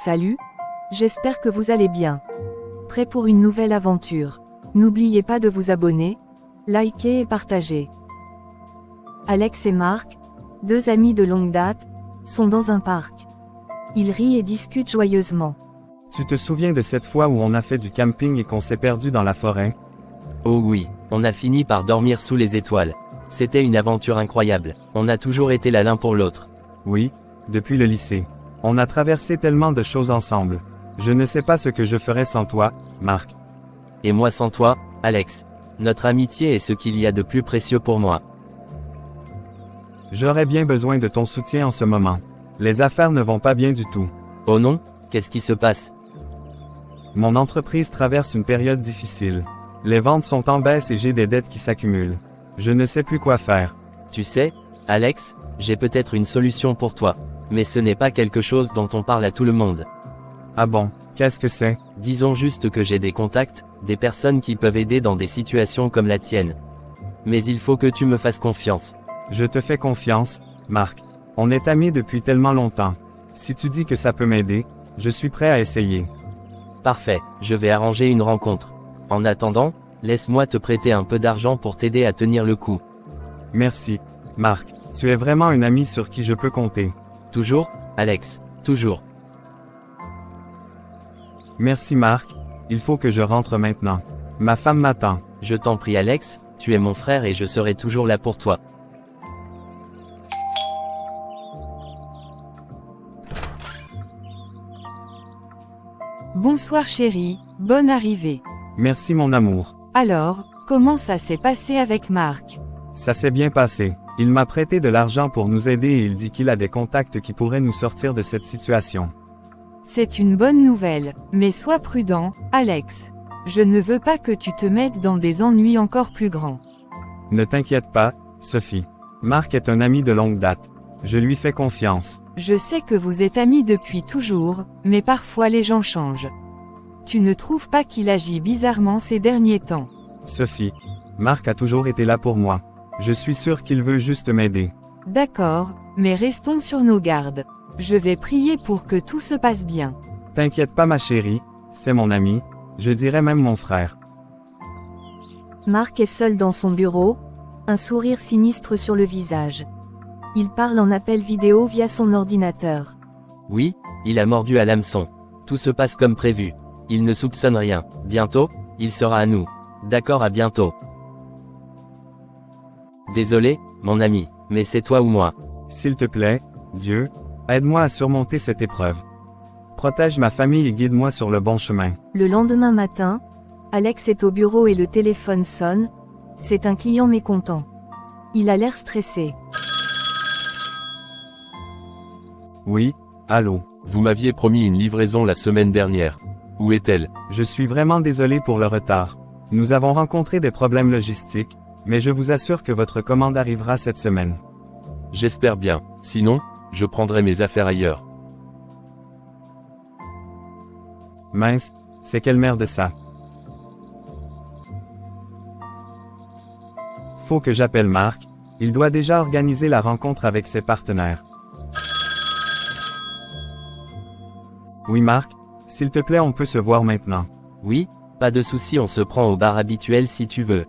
Salut, j'espère que vous allez bien. Prêt pour une nouvelle aventure. N'oubliez pas de vous abonner, liker et partager. Alex et Marc, deux amis de longue date, sont dans un parc. Ils rient et discutent joyeusement. Tu te souviens de cette fois où on a fait du camping et qu'on s'est perdu dans la forêt? Oh oui, on a fini par dormir sous les étoiles. C'était une aventure incroyable, on a toujours été là l'un pour l'autre. Oui, depuis le lycée. On a traversé tellement de choses ensemble. Je ne sais pas ce que je ferais sans toi, Marc. Et moi sans toi, Alex. Notre amitié est ce qu'il y a de plus précieux pour moi. J'aurais bien besoin de ton soutien en ce moment. Les affaires ne vont pas bien du tout. Oh non, qu'est-ce qui se passe? Mon entreprise traverse une période difficile. Les ventes sont en baisse et j'ai des dettes qui s'accumulent. Je ne sais plus quoi faire. Tu sais, Alex, j'ai peut-être une solution pour toi. Mais ce n'est pas quelque chose dont on parle à tout le monde. Ah bon, qu'est-ce que c'est? Disons juste que j'ai des contacts, des personnes qui peuvent aider dans des situations comme la tienne. Mais il faut que tu me fasses confiance. Je te fais confiance, Marc. On est amis depuis tellement longtemps. Si tu dis que ça peut m'aider, je suis prêt à essayer. Parfait, je vais arranger une rencontre. En attendant, laisse-moi te prêter un peu d'argent pour t'aider à tenir le coup. Merci, Marc. Tu es vraiment un ami sur qui je peux compter. Toujours, Alex, toujours. Merci Marc, il faut que je rentre maintenant. Ma femme m'attend. Je t'en prie Alex, tu es mon frère et je serai toujours là pour toi. Bonsoir chérie, bonne arrivée. Merci mon amour. Alors, comment ça s'est passé avec Marc? Ça s'est bien passé. Il m'a prêté de l'argent pour nous aider et il dit qu'il a des contacts qui pourraient nous sortir de cette situation. C'est une bonne nouvelle, mais sois prudent, Alex. Je ne veux pas que tu te mettes dans des ennuis encore plus grands. Ne t'inquiète pas, Sophie. Marc est un ami de longue date. Je lui fais confiance. Je sais que vous êtes amis depuis toujours, mais parfois les gens changent. Tu ne trouves pas qu'il agit bizarrement ces derniers temps? Sophie, Marc a toujours été là pour moi. Je suis sûr qu'il veut juste m'aider. D'accord, mais restons sur nos gardes. Je vais prier pour que tout se passe bien. T'inquiète pas ma chérie, c'est mon ami, je dirais même mon frère. Marc est seul dans son bureau, un sourire sinistre sur le visage. Il parle en appel vidéo via son ordinateur. Oui, il a mordu à l'hameçon. Tout se passe comme prévu. Il ne soupçonne rien. Bientôt, il sera à nous. D'accord, à bientôt. Désolé, mon ami, mais c'est toi ou moi. S'il te plaît, Dieu, aide-moi à surmonter cette épreuve. Protège ma famille et guide-moi sur le bon chemin. Le lendemain matin, Alex est au bureau et le téléphone sonne. C'est un client mécontent. Il a l'air stressé. Oui, allô. Vous m'aviez promis une livraison la semaine dernière. Où est-elle? Je suis vraiment désolé pour le retard. Nous avons rencontré des problèmes logistiques, mais je vous assure que votre commande arrivera cette semaine. J'espère bien, sinon, je prendrai mes affaires ailleurs. Mince, c'est quelle merde ça? Faut que j'appelle Marc, il doit déjà organiser la rencontre avec ses partenaires. Oui Marc, s'il te plaît on peut se voir maintenant. Oui, pas de souci, on se prend au bar habituel si tu veux.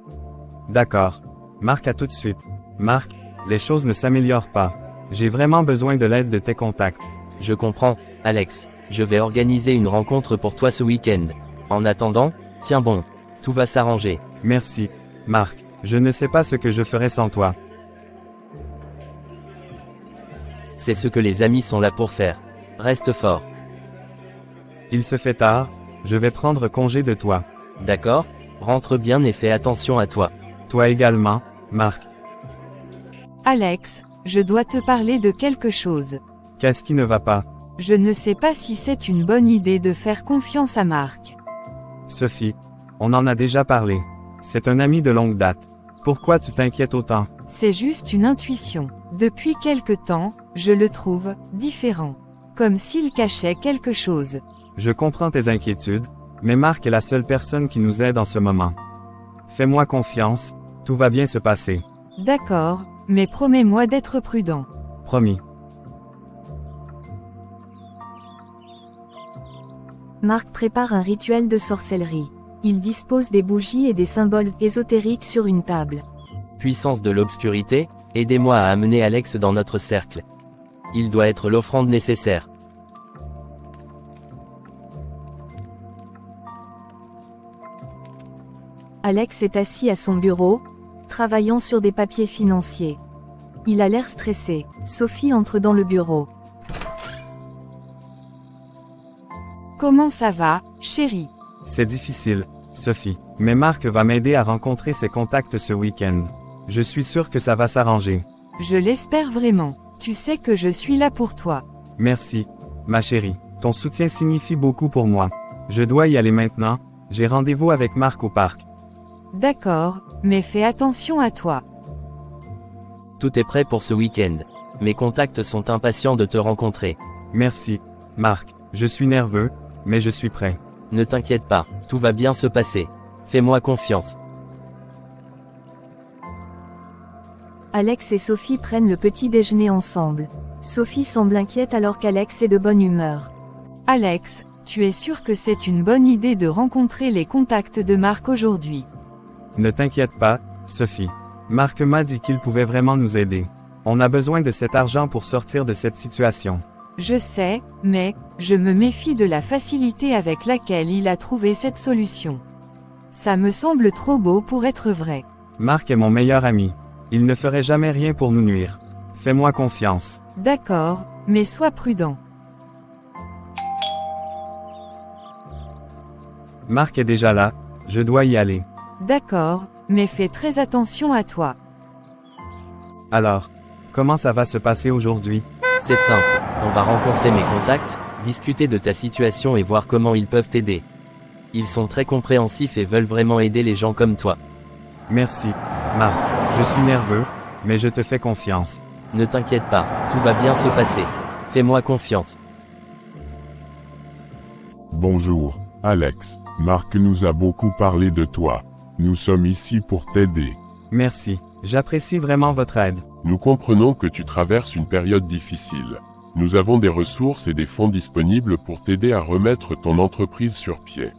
D'accord. Marc à tout de suite. Marc, les choses ne s'améliorent pas. J'ai vraiment besoin de l'aide de tes contacts. Je comprends, Alex. Je vais organiser une rencontre pour toi ce week-end. En attendant, tiens bon. Tout va s'arranger. Merci, Marc. Je ne sais pas ce que je ferais sans toi. C'est ce que les amis sont là pour faire. Reste fort. Il se fait tard, je vais prendre congé de toi. D'accord? Rentre bien et fais attention à toi. Toi également, Marc. Alex, je dois te parler de quelque chose. Qu'est-ce qui ne va pas? Je ne sais pas si c'est une bonne idée de faire confiance à Marc. Sophie, on en a déjà parlé. C'est un ami de longue date. Pourquoi tu t'inquiètes autant? C'est juste une intuition. Depuis quelque temps, je le trouve différent. Comme s'il cachait quelque chose. Je comprends tes inquiétudes, mais Marc est la seule personne qui nous aide en ce moment. Fais-moi confiance, tout va bien se passer. D'accord, mais promets-moi d'être prudent. Promis. Marc prépare un rituel de sorcellerie. Il dispose des bougies et des symboles ésotériques sur une table. Puissance de l'obscurité, aidez-moi à amener Alex dans notre cercle. Il doit être l'offrande nécessaire. Alex est assis à son bureau, travaillant sur des papiers financiers. Il a l'air stressé. Sophie entre dans le bureau. Comment ça va, chérie? C'est difficile, Sophie, mais Marc va m'aider à rencontrer ses contacts ce week-end. Je suis sûr que ça va s'arranger. Je l'espère vraiment. Tu sais que je suis là pour toi. Merci, ma chérie. Ton soutien signifie beaucoup pour moi. Je dois y aller maintenant. J'ai rendez-vous avec Marc au parc. D'accord, mais fais attention à toi. Tout est prêt pour ce week-end. Mes contacts sont impatients de te rencontrer. Merci, Marc. Je suis nerveux, mais je suis prêt. Ne t'inquiète pas, tout va bien se passer. Fais-moi confiance. Alex et Sophie prennent le petit déjeuner ensemble. Sophie semble inquiète alors qu'Alex est de bonne humeur. Alex, tu es sûr que c'est une bonne idée de rencontrer les contacts de Marc aujourd'hui? Ne t'inquiète pas, Sophie. Marc m'a dit qu'il pouvait vraiment nous aider. On a besoin de cet argent pour sortir de cette situation. Je sais, mais je me méfie de la facilité avec laquelle il a trouvé cette solution. Ça me semble trop beau pour être vrai. Marc est mon meilleur ami. Il ne ferait jamais rien pour nous nuire. Fais-moi confiance. D'accord, mais sois prudent. Marc est déjà là, je dois y aller. D'accord, mais fais très attention à toi. Alors, comment ça va se passer aujourd'hui? C'est simple, on va rencontrer mes contacts, discuter de ta situation et voir comment ils peuvent t'aider. Ils sont très compréhensifs et veulent vraiment aider les gens comme toi. Merci, Marc. Je suis nerveux, mais je te fais confiance. Ne t'inquiète pas, tout va bien se passer. Fais-moi confiance. Bonjour, Alex. Marc nous a beaucoup parlé de toi. Nous sommes ici pour t'aider. Merci, j'apprécie vraiment votre aide. Nous comprenons que tu traverses une période difficile. Nous avons des ressources et des fonds disponibles pour t'aider à remettre ton entreprise sur pied.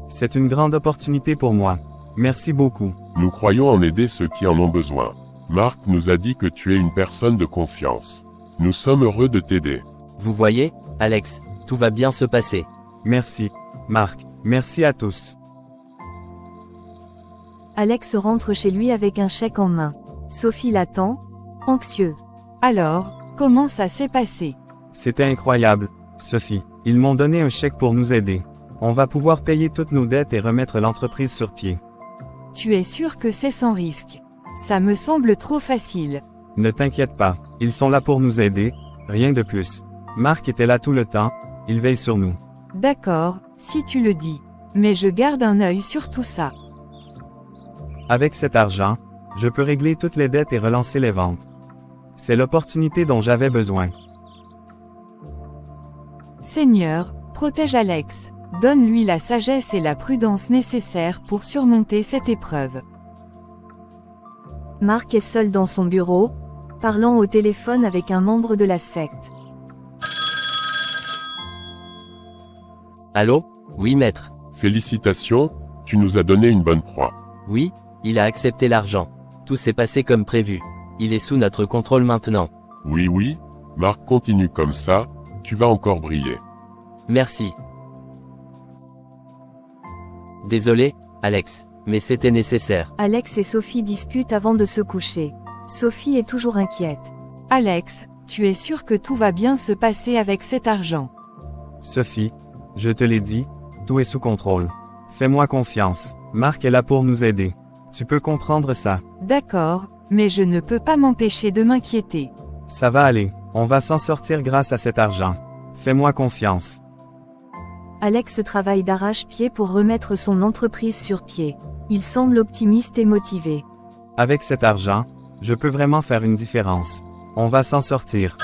C'est une grande opportunité pour moi. Merci beaucoup. Nous croyons en aider ceux qui en ont besoin. Marc nous a dit que tu es une personne de confiance. Nous sommes heureux de t'aider. Vous voyez, Alex, tout va bien se passer. Merci, Marc. Merci à tous. Alex rentre chez lui avec un chèque en main. Sophie l'attend, anxieux. Alors, comment ça s'est passé? C'était incroyable, Sophie. Ils m'ont donné un chèque pour nous aider. On va pouvoir payer toutes nos dettes et remettre l'entreprise sur pied. Tu es sûr que c'est sans risque? Ça me semble trop facile. Ne t'inquiète pas, ils sont là pour nous aider, rien de plus. Marc était là tout le temps, il veille sur nous. D'accord, si tu le dis. Mais je garde un œil sur tout ça. Avec cet argent, je peux régler toutes les dettes et relancer les ventes. C'est l'opportunité dont j'avais besoin. Seigneur, protège Alex. Donne-lui la sagesse et la prudence nécessaires pour surmonter cette épreuve. Marc est seul dans son bureau, parlant au téléphone avec un membre de la secte. Allô? Oui, maître. Félicitations, tu nous as donné une bonne proie. Oui, il a accepté l'argent. Tout s'est passé comme prévu. Il est sous notre contrôle maintenant. Oui, Marc continue comme ça, tu vas encore briller. Merci. Désolé, Alex, mais c'était nécessaire. Alex et Sophie discutent avant de se coucher. Sophie est toujours inquiète. Alex, tu es sûr que tout va bien se passer avec cet argent? Sophie, je te l'ai dit, tout est sous contrôle. Fais-moi confiance, Marc est là pour nous aider. Tu peux comprendre ça. D'accord, mais je ne peux pas m'empêcher de m'inquiéter. Ça va aller, on va s'en sortir grâce à cet argent. Fais-moi confiance. Alex travaille d'arrache-pied pour remettre son entreprise sur pied. Il semble optimiste et motivé. Avec cet argent, je peux vraiment faire une différence. On va s'en sortir.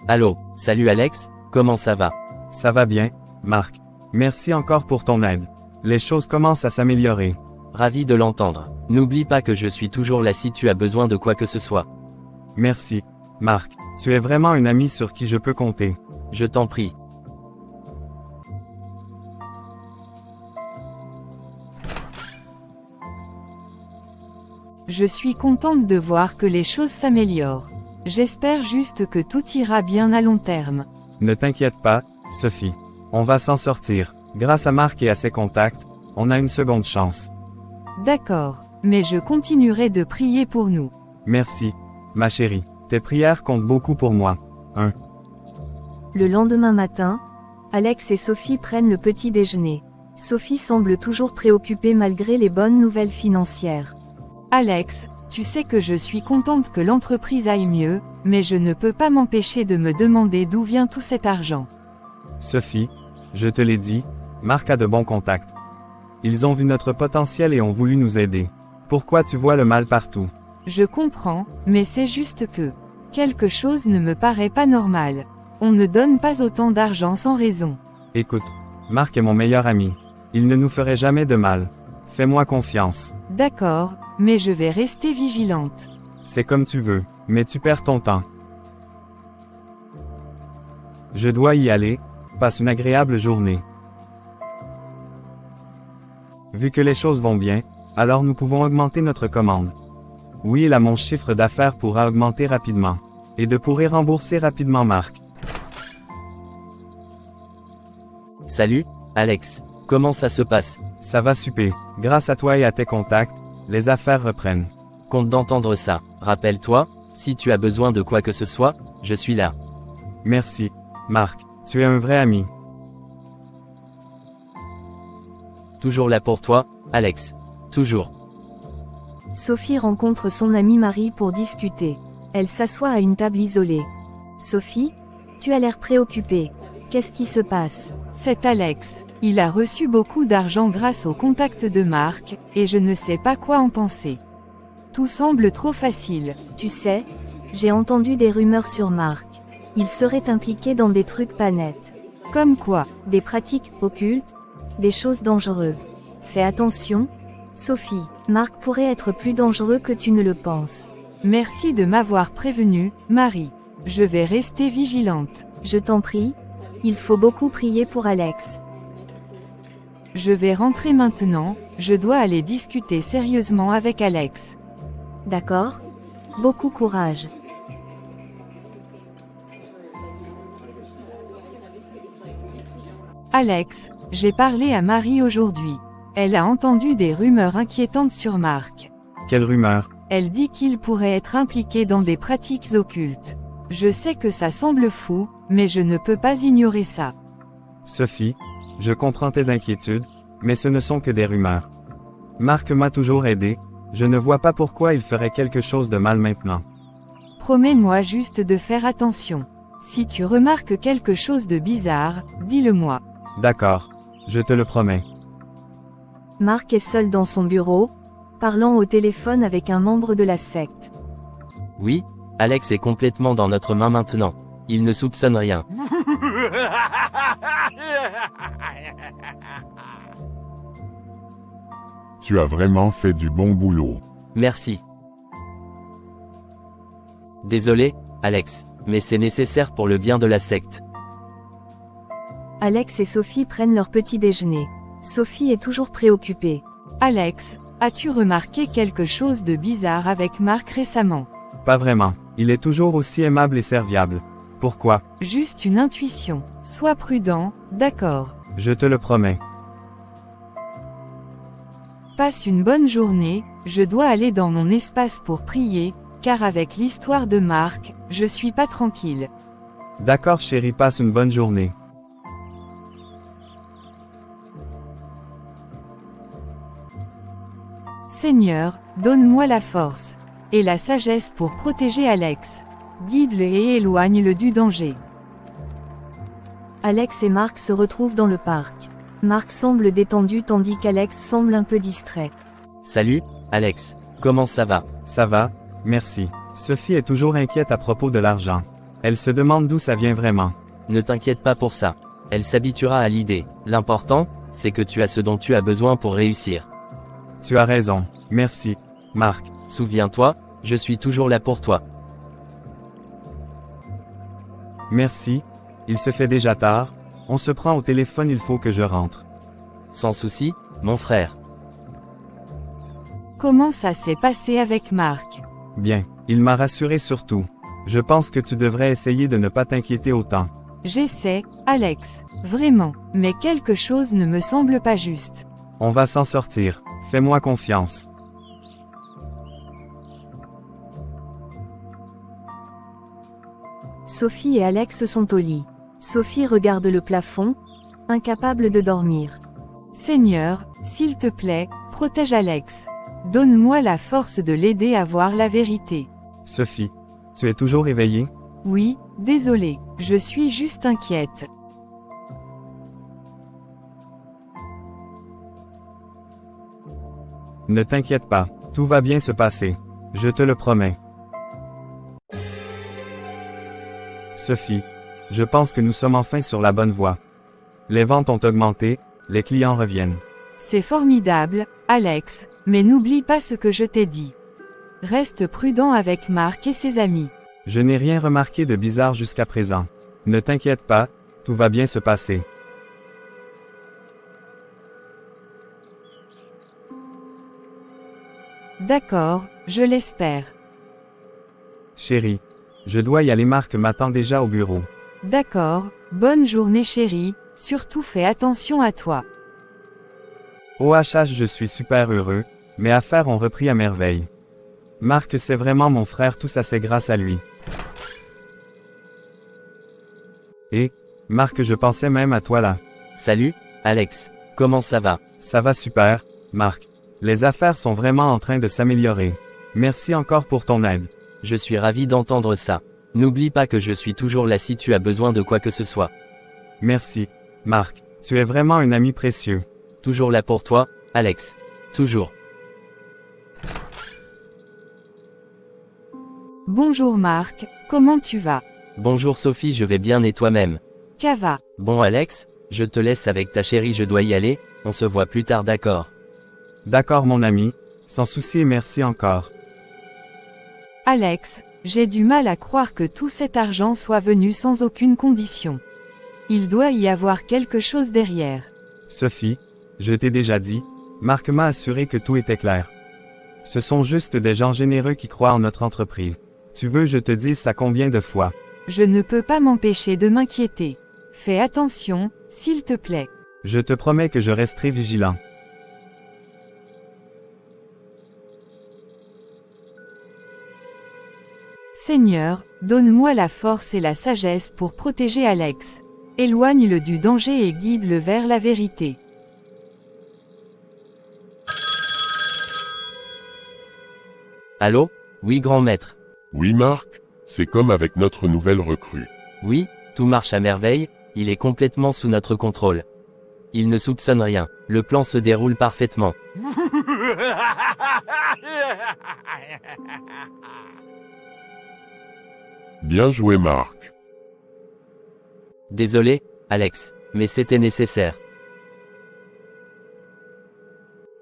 Allô, salut Alex, comment ça va? Ça va bien, Marc. Merci encore pour ton aide. Les choses commencent à s'améliorer. Ravi de l'entendre. N'oublie pas que je suis toujours là si tu as besoin de quoi que ce soit. Merci, Marc. Tu es vraiment un ami sur qui je peux compter. Je t'en prie. Je suis contente de voir que les choses s'améliorent. J'espère juste que tout ira bien à long terme. Ne t'inquiète pas, Sophie. On va s'en sortir. Grâce à Marc et à ses contacts, on a une seconde chance. D'accord, mais je continuerai de prier pour nous. Merci, ma chérie. Tes prières comptent beaucoup pour moi. Le lendemain matin, Alex et Sophie prennent le petit déjeuner. Sophie semble toujours préoccupée malgré les bonnes nouvelles financières. Alex, tu sais que je suis contente que l'entreprise aille mieux, mais je ne peux pas m'empêcher de me demander d'où vient tout cet argent. Sophie, je te l'ai dit, Marc a de bons contacts. Ils ont vu notre potentiel et ont voulu nous aider. Pourquoi tu vois le mal partout? Je comprends, mais c'est juste que quelque chose ne me paraît pas normal. On ne donne pas autant d'argent sans raison. Écoute, Marc est mon meilleur ami. Il ne nous ferait jamais de mal. Fais-moi confiance. D'accord, mais je vais rester vigilante. C'est comme tu veux, mais tu perds ton temps. Je dois y aller. Passe une agréable journée. Vu que les choses vont bien, alors nous pouvons augmenter notre commande. Oui, là mon chiffre d'affaires pourra augmenter rapidement. Et de pourrait rembourser rapidement Marc. Salut, Alex. Comment ça se passe? Ça va super. Grâce à toi et à tes contacts, les affaires reprennent. Content d'entendre ça. Rappelle-toi, si tu as besoin de quoi que ce soit, je suis là. Merci, Marc. Tu es un vrai ami. Toujours là pour toi, Alex. Toujours. Sophie rencontre son amie Marie pour discuter. Elle s'assoit à une table isolée. Sophie, tu as l'air préoccupée. Qu'est-ce qui se passe? C'est Alex. Il a reçu beaucoup d'argent grâce au contact de Marc, et je ne sais pas quoi en penser. Tout semble trop facile. Tu sais, j'ai entendu des rumeurs sur Marc. Il serait impliqué dans des trucs pas nets. Comme quoi? Des pratiques occultes, des choses dangereuses. Fais attention, Sophie. Marc pourrait être plus dangereux que tu ne le penses. Merci de m'avoir prévenu, Marie. Je vais rester vigilante. Je t'en prie. Il faut beaucoup prier pour Alex. Je vais rentrer maintenant, je dois aller discuter sérieusement avec Alex. D'accord? Beaucoup courage. Alex, j'ai parlé à Marie aujourd'hui. Elle a entendu des rumeurs inquiétantes sur Marc. Quelle rumeur? Elle dit qu'il pourrait être impliqué dans des pratiques occultes. Je sais que ça semble fou, mais je ne peux pas ignorer ça. Sophie, je comprends tes inquiétudes, mais ce ne sont que des rumeurs. Marc m'a toujours aidé, je ne vois pas pourquoi il ferait quelque chose de mal maintenant. Promets-moi juste de faire attention. Si tu remarques quelque chose de bizarre, dis-le-moi. D'accord, je te le promets. Marc est seul dans son bureau, parlant au téléphone avec un membre de la secte. Oui, Alex est complètement dans notre main maintenant. Il ne soupçonne rien. Tu as vraiment fait du bon boulot. Merci. Désolé, Alex, mais c'est nécessaire pour le bien de la secte. Alex et Sophie prennent leur petit déjeuner. Sophie est toujours préoccupée. Alex, as-tu remarqué quelque chose de bizarre avec Marc récemment? Pas vraiment. Il est toujours aussi aimable et serviable. Pourquoi? Juste une intuition. Sois prudent, d'accord. Je te le promets. Passe une bonne journée, je dois aller dans mon espace pour prier, car avec l'histoire de Marc, je suis pas tranquille. D'accord chérie, passe une bonne journée. Seigneur, donne-moi la force et la sagesse pour protéger Alex. Guide-le et éloigne-le du danger. Alex et Marc se retrouvent dans le parc. Marc semble détendu tandis qu'Alex semble un peu distrait. Salut, Alex. Comment ça va? Ça va, merci. Sophie est toujours inquiète à propos de l'argent. Elle se demande d'où ça vient vraiment. Ne t'inquiète pas pour ça. Elle s'habituera à l'idée. L'important, c'est que tu as ce dont tu as besoin pour réussir. Tu as raison. Merci, Marc. Souviens-toi, je suis toujours là pour toi. Merci, Il se fait déjà tard, on se prend au téléphone, il faut que je rentre. Sans souci, mon frère. Comment ça s'est passé avec Marc? Bien, il m'a rassuré surtout. Je pense que tu devrais essayer de ne pas t'inquiéter autant. J'essaie, Alex. Vraiment. Mais quelque chose ne me semble pas juste. On va s'en sortir, fais-moi confiance. Sophie et Alex sont au lit. Sophie regarde le plafond, incapable de dormir. Seigneur, s'il te plaît, protège Alex. Donne-moi la force de l'aider à voir la vérité. Sophie, tu es toujours éveillée? Oui, désolé, je suis juste inquiète. Ne t'inquiète pas, tout va bien se passer. Je te le promets. Sophie, je pense que nous sommes enfin sur la bonne voie. Les ventes ont augmenté, les clients reviennent. C'est formidable, Alex, mais n'oublie pas ce que je t'ai dit. Reste prudent avec Marc et ses amis. Je n'ai rien remarqué de bizarre jusqu'à présent. Ne t'inquiète pas, tout va bien se passer. D'accord, je l'espère. Chérie, je dois y aller, Marc m'attend déjà au bureau. D'accord, bonne journée chérie, surtout fais attention à toi. OHH, je suis super heureux, mes affaires ont repris à merveille. Marc, c'est vraiment mon frère, tout ça c'est grâce à lui. Et, Marc, je pensais même à toi là. Salut, Alex. Comment ça va? Ça va super, Marc. Les affaires sont vraiment en train de s'améliorer. Merci encore pour ton aide. Je suis ravi d'entendre ça. N'oublie pas que je suis toujours là si tu as besoin de quoi que ce soit. Merci, Marc. Tu es vraiment un ami précieux. Toujours là pour toi, Alex. Toujours. Bonjour Marc, comment tu vas? Bonjour Sophie, je vais bien et toi-même? Cava. Bon Alex, je te laisse avec ta chérie, je dois y aller, on se voit plus tard, d'accord? D'accord mon ami, sans souci et merci encore. Alex, j'ai du mal à croire que tout cet argent soit venu sans aucune condition. Il doit y avoir quelque chose derrière. Sophie, je t'ai déjà dit, Marc m'a assuré que tout était clair. Ce sont juste des gens généreux qui croient en notre entreprise. Tu veux je te dise ça combien de fois? Je ne peux pas m'empêcher de m'inquiéter. Fais attention, s'il te plaît. Je te promets que je resterai vigilant. Seigneur, donne-moi la force et la sagesse pour protéger Alex. Éloigne-le du danger et guide-le vers la vérité. Allô? Oui, grand maître. Oui Marc, c'est comme avec notre nouvelle recrue. Oui, tout marche à merveille, il est complètement sous notre contrôle. Il ne soupçonne rien, le plan se déroule parfaitement. Bien joué Marc. Désolé, Alex, mais c'était nécessaire.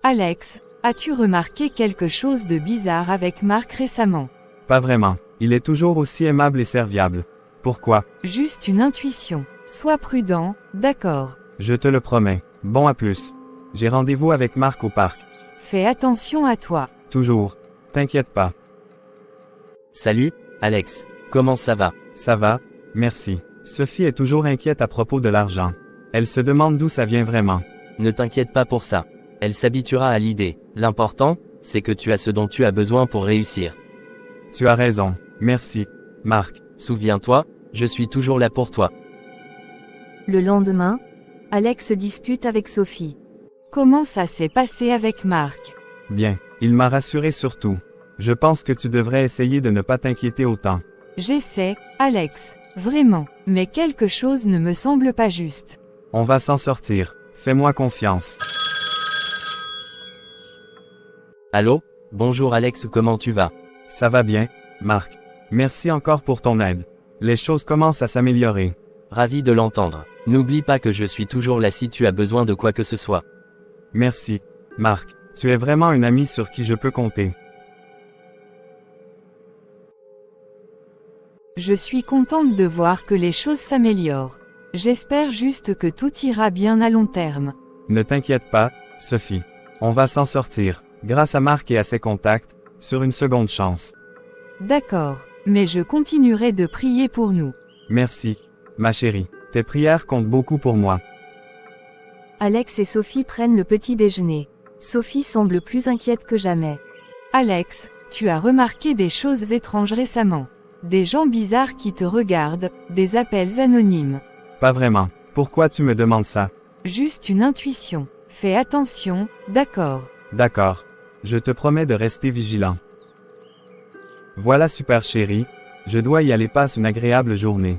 Alex, as-tu remarqué quelque chose de bizarre avec Marc récemment? Pas vraiment, il est toujours aussi aimable et serviable. Pourquoi? Juste une intuition. Sois prudent, d'accord. Je te le promets. Bon à plus. J'ai rendez-vous avec Marc au parc. Fais attention à toi. Toujours. T'inquiète pas. Salut, Alex. Comment ça va? Ça va, merci. Sophie est toujours inquiète à propos de l'argent. Elle se demande d'où ça vient vraiment. Ne t'inquiète pas pour ça. Elle s'habituera à l'idée. L'important, c'est que tu as ce dont tu as besoin pour réussir. Tu as raison. Merci, Marc. Souviens-toi, je suis toujours là pour toi. Le lendemain, Alex discute avec Sophie. Comment ça s'est passé avec Marc? Bien, il m'a rassuré surtout. Je pense que tu devrais essayer de ne pas t'inquiéter autant. J'essaie, Alex. Vraiment. Mais quelque chose ne me semble pas juste. On va s'en sortir. Fais-moi confiance. Allô? Bonjour Alex, comment tu vas? Ça va bien, Marc. Merci encore pour ton aide. Les choses commencent à s'améliorer. Ravi de l'entendre. N'oublie pas que je suis toujours là si tu as besoin de quoi que ce soit. Merci, Marc. Tu es vraiment un ami sur qui je peux compter. Je suis contente de voir que les choses s'améliorent. J'espère juste que tout ira bien à long terme. Ne t'inquiète pas, Sophie. On va s'en sortir, grâce à Marc et à ses contacts, sur une seconde chance. D'accord, mais je continuerai de prier pour nous. Merci, ma chérie. Tes prières comptent beaucoup pour moi. Alex et Sophie prennent le petit déjeuner. Sophie semble plus inquiète que jamais. Alex, tu as remarqué des choses étranges récemment. Des gens bizarres qui te regardent, des appels anonymes. Pas vraiment. Pourquoi tu me demandes ça? Juste une intuition. Fais attention, d'accord. D'accord. Je te promets de rester vigilant. Voilà super chérie. Je dois y aller, passe une agréable journée.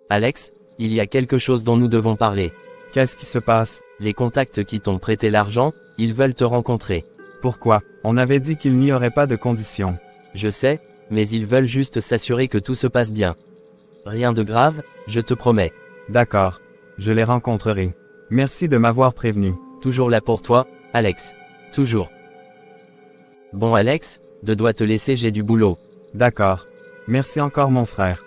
Alex, il y a quelque chose dont nous devons parler. Qu'est-ce qui se passe? Les contacts qui t'ont prêté l'argent, ils veulent te rencontrer. Pourquoi? On avait dit qu'il n'y aurait pas de conditions. Je sais, mais ils veulent juste s'assurer que tout se passe bien. Rien de grave, je te promets. D'accord. Je les rencontrerai. Merci de m'avoir prévenu. Toujours là pour toi, Alex. Toujours. Bon Alex, je dois te laisser, j'ai du boulot. D'accord. Merci encore mon frère.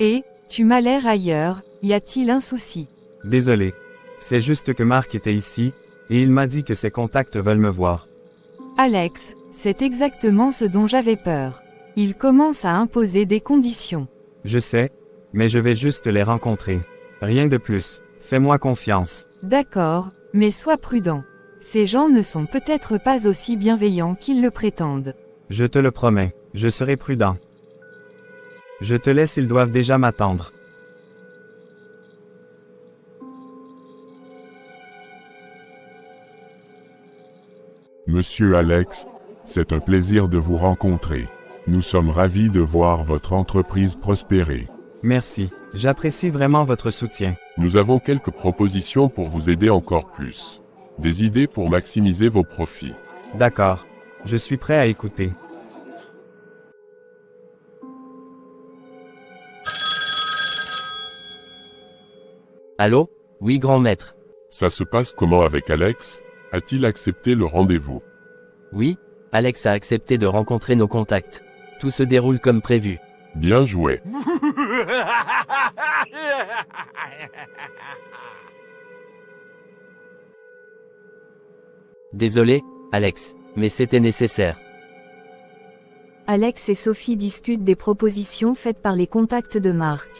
Et, tu m'as l'air ailleurs, y a-t-il un souci? Désolé. C'est juste que Marc était ici, et il m'a dit que ses contacts veulent me voir. Alex, c'est exactement ce dont j'avais peur. Il commence à imposer des conditions. Je sais, mais je vais juste les rencontrer. Rien de plus. Fais-moi confiance. D'accord, mais sois prudent. Ces gens ne sont peut-être pas aussi bienveillants qu'ils le prétendent. Je te le promets, je serai prudent. Je te laisse, ils doivent déjà m'attendre. Monsieur Alex, c'est un plaisir de vous rencontrer. Nous sommes ravis de voir votre entreprise prospérer. Merci, j'apprécie vraiment votre soutien. Nous avons quelques propositions pour vous aider encore plus. Des idées pour maximiser vos profits. D'accord. Je suis prêt à écouter. Allô? Oui grand maître. Ça se passe comment avec Alex? A-t-il accepté le rendez-vous? Oui, Alex a accepté de rencontrer nos contacts. Tout se déroule comme prévu. Bien joué. Désolé, Alex, mais c'était nécessaire. Alex et Sophie discutent des propositions faites par les contacts de Marc.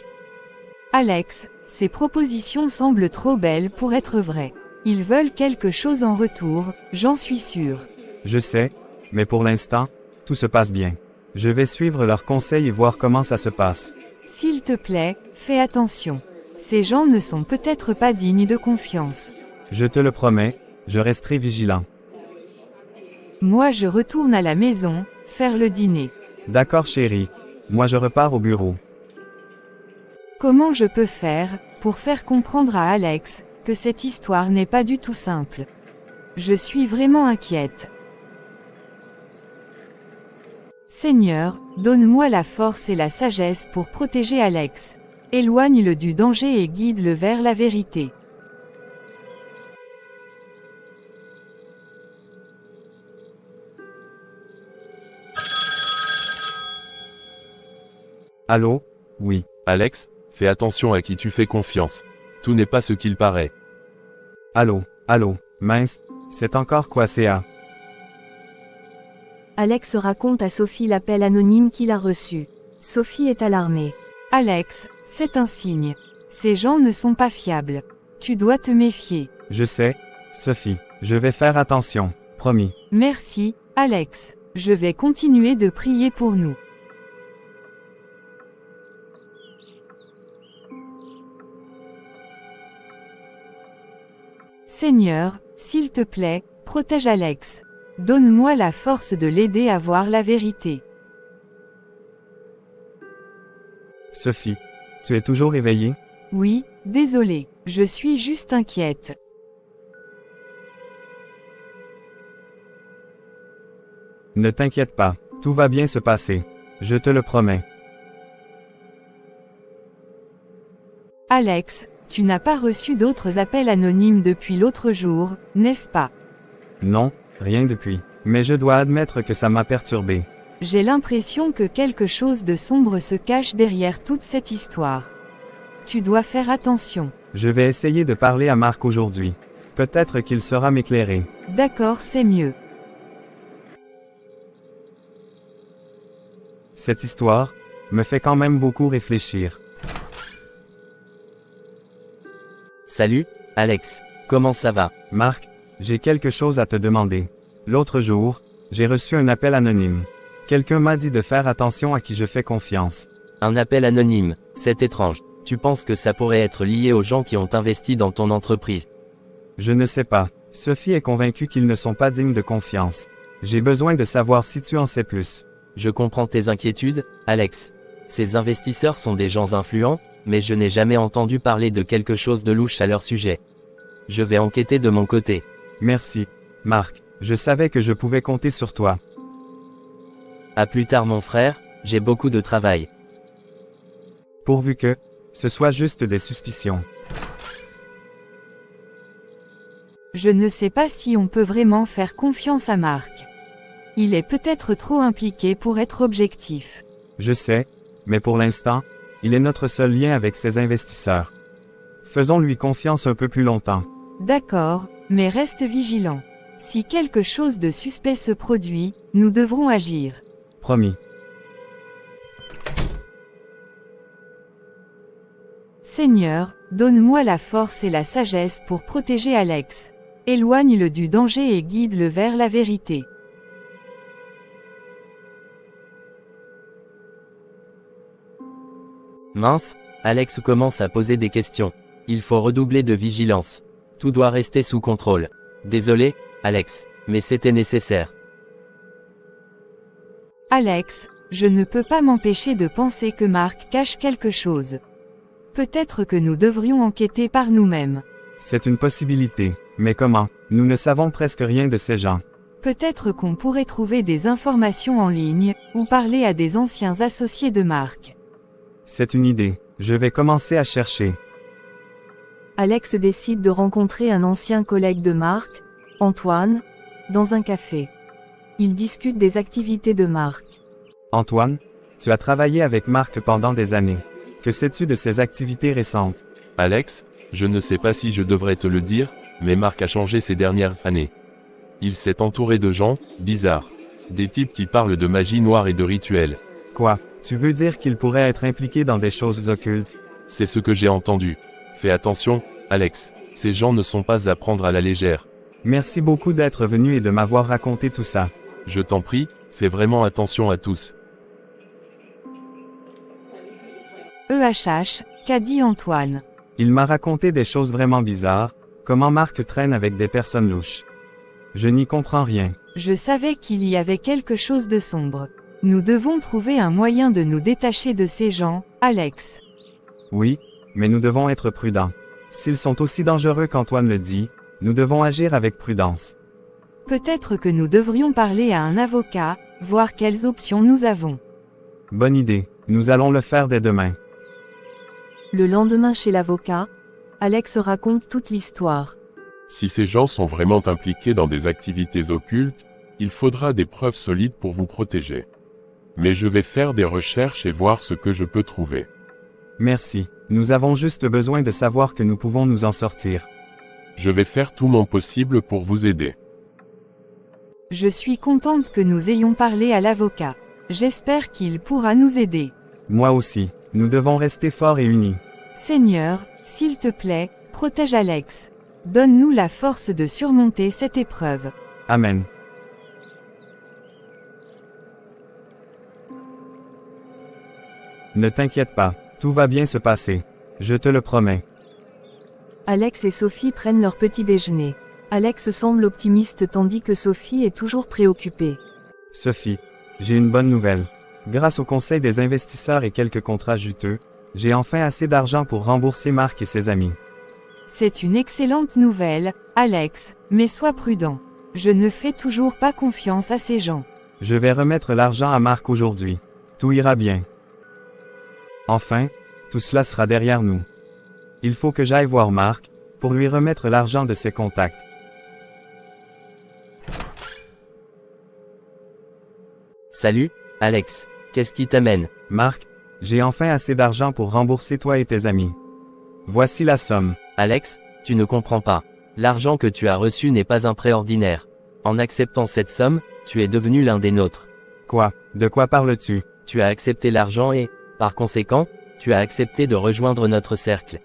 Alex, ces propositions semblent trop belles pour être vraies. Ils veulent quelque chose en retour, j'en suis sûr. Je sais, mais pour l'instant, tout se passe bien. Je vais suivre leurs conseils et voir comment ça se passe. S'il te plaît, fais attention. Ces gens ne sont peut-être pas dignes de confiance. Je te le promets, je resterai vigilant. Moi je retourne à la maison, faire le dîner. D'accord chérie. Moi je repars au bureau. Comment je peux faire, pour faire comprendre à Alex, que cette histoire n'est pas du tout simple? Je suis vraiment inquiète. Seigneur, donne-moi la force et la sagesse pour protéger Alex. Éloigne-le du danger et guide-le vers la vérité. Allô? Oui. Alex, fais attention à qui tu fais confiance. Tout n'est pas ce qu'il paraît. Allô? Allô? Mince, c'est encore quoi CA? Alex raconte à Sophie l'appel anonyme qu'il a reçu. Sophie est alarmée. Alex, c'est un signe. Ces gens ne sont pas fiables. Tu dois te méfier. Je sais, Sophie. Je vais faire attention, promis. Merci, Alex. Je vais continuer de prier pour nous. Seigneur, s'il te plaît, protège Alex. Donne-moi la force de l'aider à voir la vérité. Sophie, tu es toujours éveillée? Oui, désolé, je suis juste inquiète. Ne t'inquiète pas, tout va bien se passer. Je te le promets. Alex, tu n'as pas reçu d'autres appels anonymes depuis l'autre jour, n'est-ce pas? Non, rien depuis. Mais je dois admettre que ça m'a perturbé. J'ai l'impression que quelque chose de sombre se cache derrière toute cette histoire. Tu dois faire attention. Je vais essayer de parler à Marc aujourd'hui. Peut-être qu'il saura m'éclairer. D'accord, c'est mieux. Cette histoire me fait quand même beaucoup réfléchir. Salut, Alex. Comment ça va? Marc, j'ai quelque chose à te demander. L'autre jour, j'ai reçu un appel anonyme. Quelqu'un m'a dit de faire attention à qui je fais confiance. Un appel anonyme, c'est étrange. Tu penses que ça pourrait être lié aux gens qui ont investi dans ton entreprise? Je ne sais pas. Sophie est convaincue qu'ils ne sont pas dignes de confiance. J'ai besoin de savoir si tu en sais plus. Je comprends tes inquiétudes, Alex. Ces investisseurs sont des gens influents, mais je n'ai jamais entendu parler de quelque chose de louche à leur sujet. Je vais enquêter de mon côté. Merci, Marc. Je savais que je pouvais compter sur toi. À plus tard mon frère, j'ai beaucoup de travail. Pourvu que ce soit juste des suspicions. Je ne sais pas si on peut vraiment faire confiance à Marc. Il est peut-être trop impliqué pour être objectif. Je sais, mais pour l'instant, il est notre seul lien avec ses investisseurs. Faisons-lui confiance un peu plus longtemps. D'accord, mais reste vigilant. Si quelque chose de suspect se produit, nous devrons agir. Promis. Seigneur, donne-moi la force et la sagesse pour protéger Alex. Éloigne-le du danger et guide-le vers la vérité. Mince, Alex commence à poser des questions. Il faut redoubler de vigilance. Tout doit rester sous contrôle. Désolé, Alex, mais c'était nécessaire. Alex, je ne peux pas m'empêcher de penser que Marc cache quelque chose. Peut-être que nous devrions enquêter par nous-mêmes. C'est une possibilité, mais comment? Nous ne savons presque rien de ces gens. Peut-être qu'on pourrait trouver des informations en ligne, ou parler à des anciens associés de Marc. C'est une idée. Je vais commencer à chercher. Alex décide de rencontrer un ancien collègue de Marc, Antoine, dans un café. Ils discutent des activités de Marc. Antoine, tu as travaillé avec Marc pendant des années. Que sais-tu de ses activités récentes? Alex, je ne sais pas si je devrais te le dire, mais Marc a changé ces dernières années. Il s'est entouré de gens bizarres. Des types qui parlent de magie noire et de rituels. Quoi? Tu veux dire qu'il pourrait être impliqué dans des choses occultes? C'est ce que j'ai entendu. Fais attention, Alex. Ces gens ne sont pas à prendre à la légère. Merci beaucoup d'être venu et de m'avoir raconté tout ça. Je t'en prie, fais vraiment attention à tous. EHH, qu'a dit Antoine? Il m'a raconté des choses vraiment bizarres, comment Marc traîne avec des personnes louches. Je n'y comprends rien. Je savais qu'il y avait quelque chose de sombre. Nous devons trouver un moyen de nous détacher de ces gens, Alex. Oui, mais nous devons être prudents. S'ils sont aussi dangereux qu'Antoine le dit, nous devons agir avec prudence. Peut-être que nous devrions parler à un avocat, voir quelles options nous avons. Bonne idée, nous allons le faire dès demain. Le lendemain chez l'avocat, Alex raconte toute l'histoire. Si ces gens sont vraiment impliqués dans des activités occultes, il faudra des preuves solides pour vous protéger. Mais je vais faire des recherches et voir ce que je peux trouver. Merci, nous avons juste besoin de savoir que nous pouvons nous en sortir. Je vais faire tout mon possible pour vous aider. Je suis contente que nous ayons parlé à l'avocat. J'espère qu'il pourra nous aider. Moi aussi, nous devons rester forts et unis. Seigneur, s'il te plaît, protège Alex. Donne-nous la force de surmonter cette épreuve. Amen. Ne t'inquiète pas, tout va bien se passer. Je te le promets. Alex et Sophie prennent leur petit déjeuner. Alex semble optimiste tandis que Sophie est toujours préoccupée. Sophie, j'ai une bonne nouvelle. Grâce au conseil des investisseurs et quelques contrats juteux, j'ai enfin assez d'argent pour rembourser Marc et ses amis. C'est une excellente nouvelle, Alex, mais sois prudent. Je ne fais toujours pas confiance à ces gens. Je vais remettre l'argent à Marc aujourd'hui. Tout ira bien. Enfin, tout cela sera derrière nous. Il faut que j'aille voir Marc, pour lui remettre l'argent de ses contacts. Salut, Alex. Qu'est-ce qui t'amène? Marc, j'ai enfin assez d'argent pour rembourser toi et tes amis. Voici la somme. Alex, tu ne comprends pas. L'argent que tu as reçu n'est pas un prêt ordinaire. En acceptant cette somme, tu es devenu l'un des nôtres. Quoi? De quoi parles-tu? Tu as accepté l'argent et, par conséquent, tu as accepté de rejoindre notre cercle.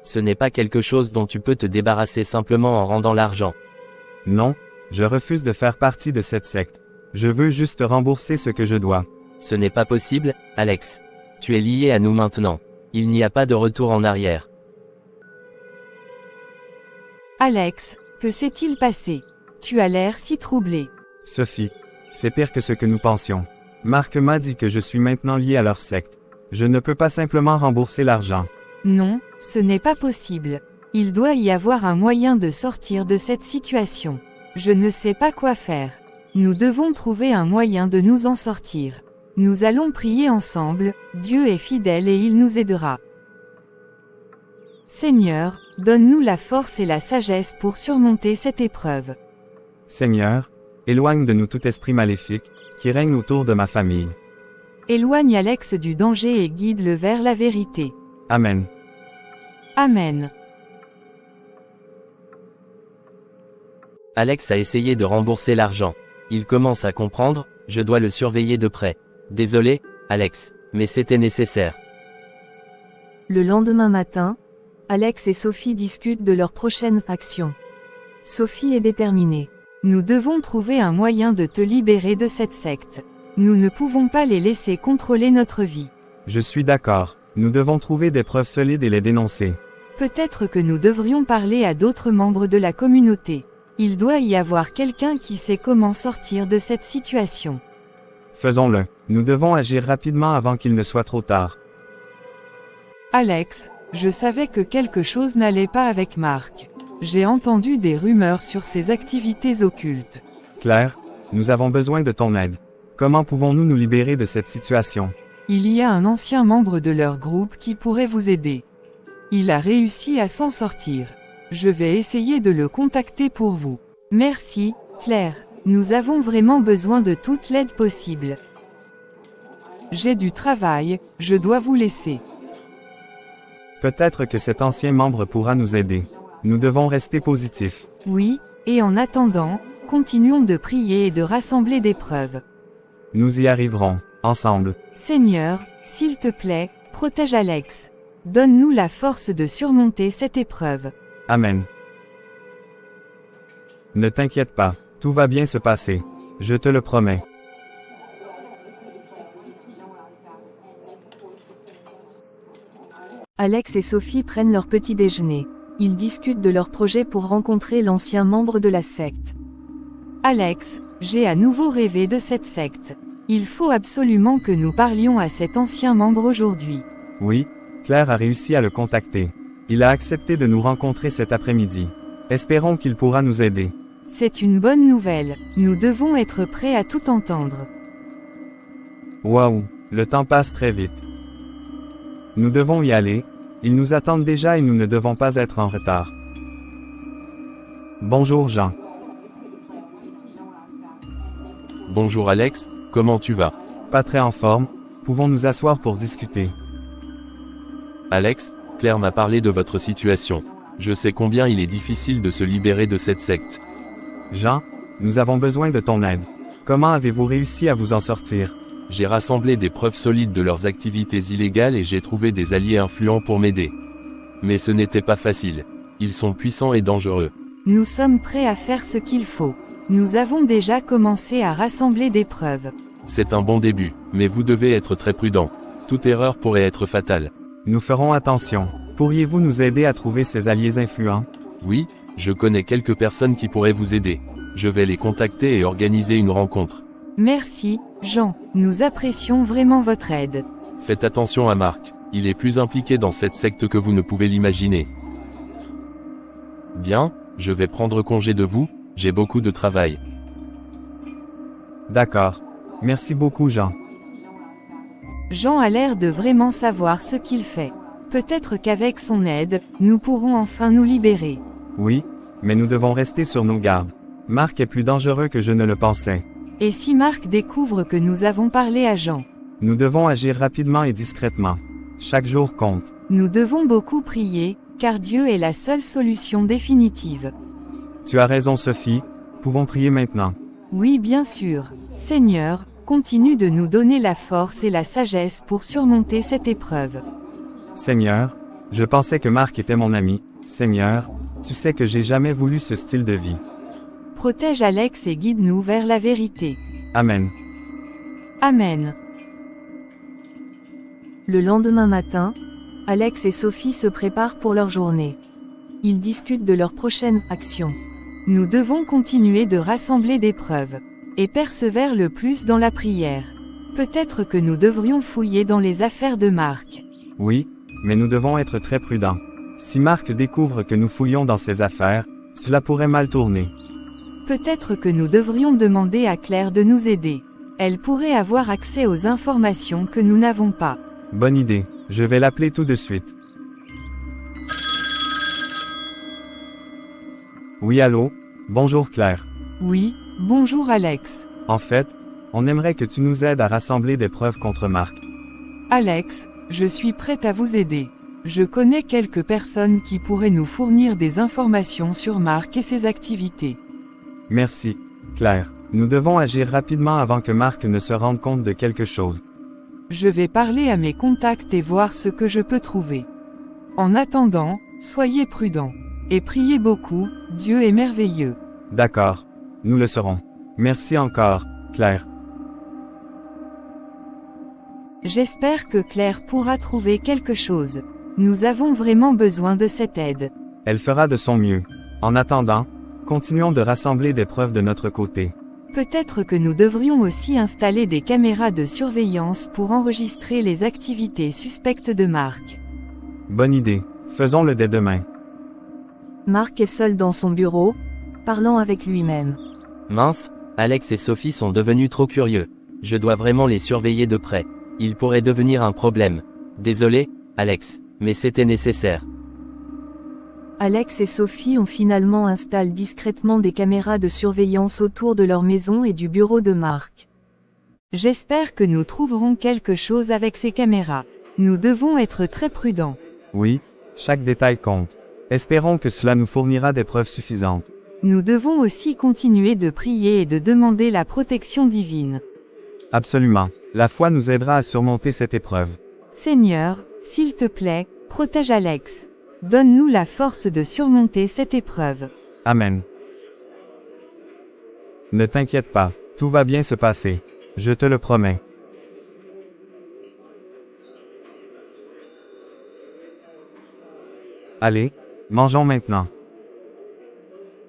Ce n'est pas quelque chose dont tu peux te débarrasser simplement en rendant l'argent. Non, je refuse de faire partie de cette secte. Je veux juste rembourser ce que je dois. Ce n'est pas possible, Alex. Tu es lié à nous maintenant. Il n'y a pas de retour en arrière. Alex, que s'est-il passé? Tu as l'air si troublé. Sophie, c'est pire que ce que nous pensions. Marc m'a dit que je suis maintenant lié à leur secte. Je ne peux pas simplement rembourser l'argent. Non, ce n'est pas possible. Il doit y avoir un moyen de sortir de cette situation. Je ne sais pas quoi faire. Nous devons trouver un moyen de nous en sortir. Nous allons prier ensemble, Dieu est fidèle et il nous aidera. Seigneur, donne-nous la force et la sagesse pour surmonter cette épreuve. Seigneur, éloigne de nous tout esprit maléfique, qui règne autour de ma famille. Éloigne Alex du danger et guide-le vers la vérité. Amen. Amen. Alex a essayé de rembourser l'argent. Il commence à comprendre, je dois le surveiller de près. Désolé, Alex, mais c'était nécessaire. Le lendemain matin, Alex et Sophie discutent de leur prochaine action. Sophie est déterminée. Nous devons trouver un moyen de te libérer de cette secte. Nous ne pouvons pas les laisser contrôler notre vie. Je suis d'accord. Nous devons trouver des preuves solides et les dénoncer. Peut-être que nous devrions parler à d'autres membres de la communauté. Il doit y avoir quelqu'un qui sait comment sortir de cette situation. Faisons-le. Nous devons agir rapidement avant qu'il ne soit trop tard. Alex, je savais que quelque chose n'allait pas avec Marc. J'ai entendu des rumeurs sur ses activités occultes. Claire, nous avons besoin de ton aide. Comment pouvons-nous nous libérer de cette situation? Il y a un ancien membre de leur groupe qui pourrait vous aider. Il a réussi à s'en sortir. Je vais essayer de le contacter pour vous. Merci, Claire. Nous avons vraiment besoin de toute l'aide possible. J'ai du travail, je dois vous laisser. Peut-être que cet ancien membre pourra nous aider. Nous devons rester positifs. Oui, et en attendant, continuons de prier et de rassembler des preuves. Nous y arriverons, ensemble. Seigneur, s'il te plaît, protège Alex. Donne-nous la force de surmonter cette épreuve. Amen. Ne t'inquiète pas, tout va bien se passer. Je te le promets. Alex et Sophie prennent leur petit déjeuner. Ils discutent de leur projet pour rencontrer l'ancien membre de la secte. Alex, j'ai à nouveau rêvé de cette secte. Il faut absolument que nous parlions à cet ancien membre aujourd'hui. Oui, Claire a réussi à le contacter. Il a accepté de nous rencontrer cet après-midi. Espérons qu'il pourra nous aider. C'est une bonne nouvelle. Nous devons être prêts à tout entendre. Waouh, le temps passe très vite. Nous devons y aller. Ils nous attendent déjà et nous ne devons pas être en retard. Bonjour Jean. Bonjour Alex, comment tu vas? Pas très en forme, pouvons nous asseoir pour discuter. Alex, Claire m'a parlé de votre situation. Je sais combien il est difficile de se libérer de cette secte. Jean, nous avons besoin de ton aide. Comment avez-vous réussi à vous en sortir? J'ai rassemblé des preuves solides de leurs activités illégales et j'ai trouvé des alliés influents pour m'aider. Mais ce n'était pas facile. Ils sont puissants et dangereux. Nous sommes prêts à faire ce qu'il faut. Nous avons déjà commencé à rassembler des preuves. C'est un bon début, mais vous devez être très prudent. Toute erreur pourrait être fatale. Nous ferons attention. Pourriez-vous nous aider à trouver ces alliés influents? Oui, je connais quelques personnes qui pourraient vous aider. Je vais les contacter et organiser une rencontre. Merci, Jean. Nous apprécions vraiment votre aide. Faites attention à Marc. Il est plus impliqué dans cette secte que vous ne pouvez l'imaginer. Bien, je vais prendre congé de vous, j'ai beaucoup de travail. D'accord. Merci beaucoup Jean. Jean a l'air de vraiment savoir ce qu'il fait. Peut-être qu'avec son aide, nous pourrons enfin nous libérer. Oui, mais nous devons rester sur nos gardes. Marc est plus dangereux que je ne le pensais. Et si Marc découvre que nous avons parlé à Jean? Nous devons agir rapidement et discrètement. Chaque jour compte. Nous devons beaucoup prier, car Dieu est la seule solution définitive. Tu as raison Sophie, pouvons prier maintenant. Oui, bien sûr. Seigneur, continue de nous donner la force et la sagesse pour surmonter cette épreuve. Seigneur, je pensais que Marc était mon ami. Seigneur, tu sais que j'ai jamais voulu ce style de vie. Protège Alex et guide-nous vers la vérité. Amen. Amen. Le lendemain matin, Alex et Sophie se préparent pour leur journée. Ils discutent de leur prochaine action. Nous devons continuer de rassembler des preuves. Et persévérer le plus dans la prière. Peut-être que nous devrions fouiller dans les affaires de Marc. Oui, mais nous devons être très prudents. Si Marc découvre que nous fouillons dans ses affaires, cela pourrait mal tourner. Peut-être que nous devrions demander à Claire de nous aider. Elle pourrait avoir accès aux informations que nous n'avons pas. Bonne idée, je vais l'appeler tout de suite. Oui allô, bonjour Claire. Oui, bonjour Alex. En fait, on aimerait que tu nous aides à rassembler des preuves contre Marc. Alex, je suis prête à vous aider. Je connais quelques personnes qui pourraient nous fournir des informations sur Marc et ses activités. Merci, Claire. Nous devons agir rapidement avant que Marc ne se rende compte de quelque chose. Je vais parler à mes contacts et voir ce que je peux trouver. En attendant, soyez prudents. Et priez beaucoup, Dieu est merveilleux. D'accord. Nous le serons. Merci encore, Claire. J'espère que Claire pourra trouver quelque chose. Nous avons vraiment besoin de cette aide. Elle fera de son mieux. En attendant, continuons de rassembler des preuves de notre côté. Peut-être que nous devrions aussi installer des caméras de surveillance pour enregistrer les activités suspectes de Marc. Bonne idée. Faisons-le dès demain. Marc est seul dans son bureau, parlant avec lui-même. Mince, Alex et Sophie sont devenus trop curieux. Je dois vraiment les surveiller de près. Ils pourraient devenir un problème. Désolé, Alex, mais c'était nécessaire. Alex et Sophie ont finalement installé discrètement des caméras de surveillance autour de leur maison et du bureau de Marc. J'espère que nous trouverons quelque chose avec ces caméras. Nous devons être très prudents. Oui, chaque détail compte. Espérons que cela nous fournira des preuves suffisantes. Nous devons aussi continuer de prier et de demander la protection divine. Absolument. La foi nous aidera à surmonter cette épreuve. Seigneur, s'il te plaît, protège Alex. Donne-nous la force de surmonter cette épreuve. Amen. Ne t'inquiète pas, tout va bien se passer. Je te le promets. Allez, mangeons maintenant.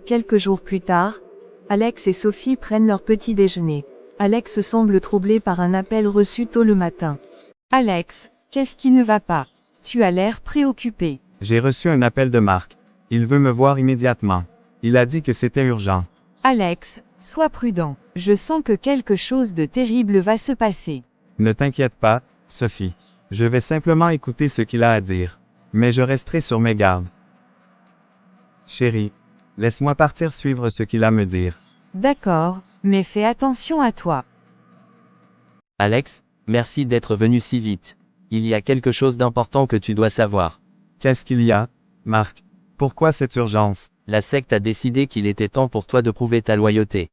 Quelques jours plus tard, Alex et Sophie prennent leur petit déjeuner. Alex semble troublé par un appel reçu tôt le matin. Alex, qu'est-ce qui ne va pas? Tu as l'air préoccupé. J'ai reçu un appel de Marc. Il veut me voir immédiatement. Il a dit que c'était urgent. Alex, sois prudent. Je sens que quelque chose de terrible va se passer. Ne t'inquiète pas, Sophie. Je vais simplement écouter ce qu'il a à dire. Mais je resterai sur mes gardes. Chérie, laisse-moi partir suivre ce qu'il a à me dire. D'accord, mais fais attention à toi. Alex, merci d'être venu si vite. Il y a quelque chose d'important que tu dois savoir. Qu'est-ce qu'il y a, Marc? Pourquoi cette urgence? La secte a décidé qu'il était temps pour toi de prouver ta loyauté.